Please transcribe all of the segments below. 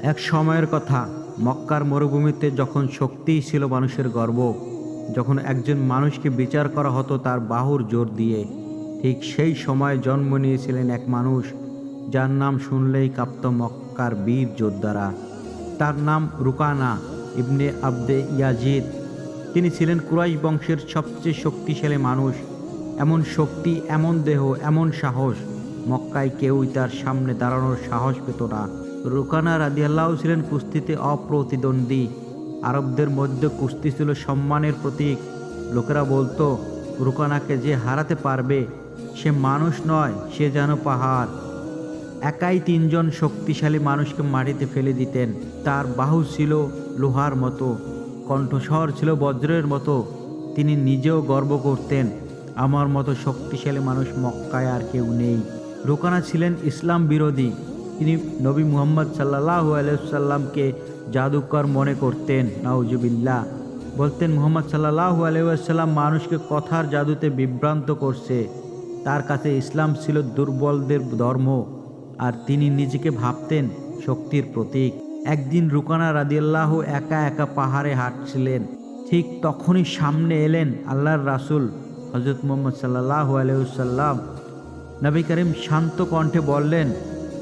এক সময়ের কথা, মক্কার মরুভূমিতে যখন শক্তিই ছিল মানুষের গর্ব, যখন একজন মানুষকে বিচার করা হতো তার বাহুর জোর দিয়ে, ঠিক সেই সময় জন্ম নিয়েছিলেন এক মানুষ যার নাম শুনলেই কাঁপত মক্কার বীর যোদ্ধারা। তার নাম রুকানা ইবনে আবদে ইয়াজিদ। তিনি ছিলেন কুরাইশ বংশের সবচেয়ে শক্তিশালী মানুষ। এমন শক্তি, এমন দেহ, এমন সাহস, মক্কায় কেউই তার সামনে দাঁড়ানোর সাহস পেত না। রুকানা রাদিয়াল্লাহু ছিলেন কুস্তিতে অপ্রতিদ্বন্দ্বী। আরবদের মধ্যে কুস্তি ছিল সম্মানের প্রতীক। লোকেরা বলতো, রুকানাকে যে হারাতে পারবে সে মানুষ নয়, সে যেন পাহাড়। একাই তিনজন শক্তিশালী মানুষকে মাটিতে ফেলে দিতেন। তার বাহু ছিল লোহার মতো, কণ্ঠস্বর ছিল বজ্রের মতো। তিনি নিজেও গর্ব করতেন, আমার মতো শক্তিশালী মানুষ মক্কায় আর কেউ নেই। রুকানা ছিলেন ইসলাম বিরোধী। তিনি নবী মুহাম্মদ সাল্লাল্লাহু আলাইহি ওয়াসাল্লামকে জাদুকর মনে করতেন। নাউজুবিল্লাহ। বলতেন, মুহাম্মদ সাল্লাল্লাহু আলাইহি ওয়াসাল্লাম মানুষকে কথার জাদুতে বিভ্রান্ত করছে। তার কাছে ইসলাম ছিল দুর্বলদের ধর্ম, আর তিনি নিজেকে ভাবতেন শক্তির প্রতীক। একদিন রুকানা রাদিয়াল্লাহু একা একা পাহাড়ে হাঁটছিলেন। ঠিক তখনই সামনে এলেন আল্লাহর রাসূল হযরত মুহাম্মদ সাল্লাল্লাহু আলাইহি ওয়াসাল্লাম। নবী করিম শান্ত কণ্ঠে বললেন,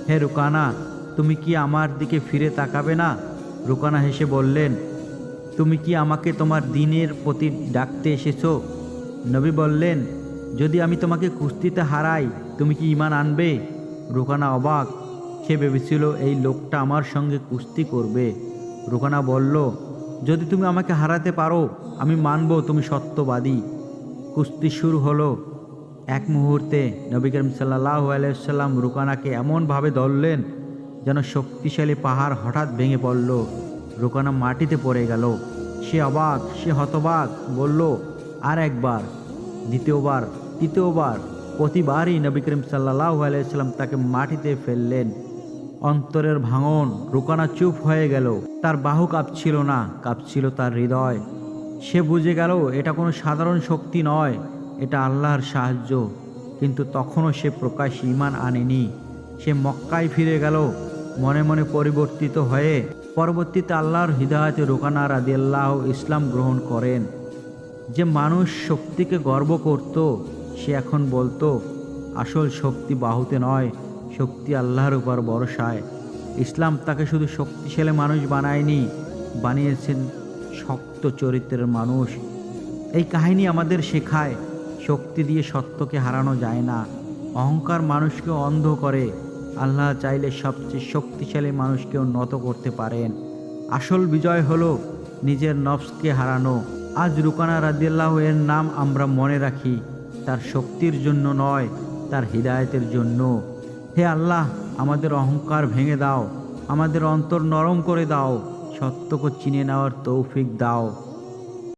হে রুকানা, তুমি কি আমার দিকে ফিরে তাকাবে না? রুকানা হেসে বললেন, তুমি কি আমাকে তোমার দ্বীনের প্রতি ডাকতে এসেছো? নবী বললেন, যদি আমি তোমাকে কুস্তিতে হারাই, তুমি কি ঈমান আনবে? রুকানা অবাক। সে ভেবেছিল এই লোকটা আমার সঙ্গে কুস্তি করবে। রুকানা বলল, যদি তুমি আমাকে হারাতে পারো, আমি মানব তুমি সত্যবাদী। কুস্তি শুরু হলো। এক মুহূর্তে নবী করিম সাল্লাল্লাহু আলাইহি ওয়াসাল্লাম রুকানাকে এমনভাবে ধরলেন যেন শক্তিশালী পাহাড় হঠাৎ ভেঙে পড়ল। রুকানা মাটিতে পড়ে গেল। সে অবাক, সে হতবাক। বলল, আর একবার, দ্বিতীয়বার, তৃতীয়বার। প্রতিবারই নবী করিম সাল্লাল্লাহু আলাইহি ওয়াসাল্লাম তাকে মাটিতে ফেললেন। অন্তরের ভাঙন। রুকানা চুপ হয়ে গেল। তার বাহু কাঁপছিল না, কাঁপছিল তার হৃদয়। সে বুঝে গেল এটা কোনো সাধারণ শক্তি নয়, এটা আল্লাহর সাহায্য। কিন্তু তখনও সে প্রকাশ্যে ঈমান আনেনি। সে মক্কায় ফিরে গেল মনে মনে পরিবর্তিত হয়ে। পরবর্তীতে আল্লাহর হিদায়াতে রুকানা রাদিয়াল্লাহু ইসলাম গ্রহণ করেন। যে মানুষ শক্তিকে গর্ব করত, সে এখন বলতো, আসল শক্তি বাহুতে নয়, শক্তি আল্লাহর উপর ভরসায়। ইসলাম তাকে শুধু শক্তিশালী মানুষ বানায়নি, বানিয়েছেন শক্ত চরিত্রের মানুষ। এই কাহিনী আমাদের শেখায়, শক্তি দিয়ে সত্যকে হারানো যায় না। অহংকার মানুষকে অন্ধ করে। আল্লাহ চাইলে সবচেয়ে শক্তিশালী মানুষকেও নত করতে পারেন। আসল বিজয় হলো নিজের নফসকে হারানো। আজ রুকানা রাদিয়াল্লাহু এর নাম আমরা মনে রাখি, তার শক্তির জন্য নয়, তার হিদায়াতের জন্য। হে আল্লাহ, আমাদের অহংকার ভেঙে দাও, আমাদের অন্তর নরম করে দাও, সত্যকে চিনে নেওয়ার তৌফিক দাও।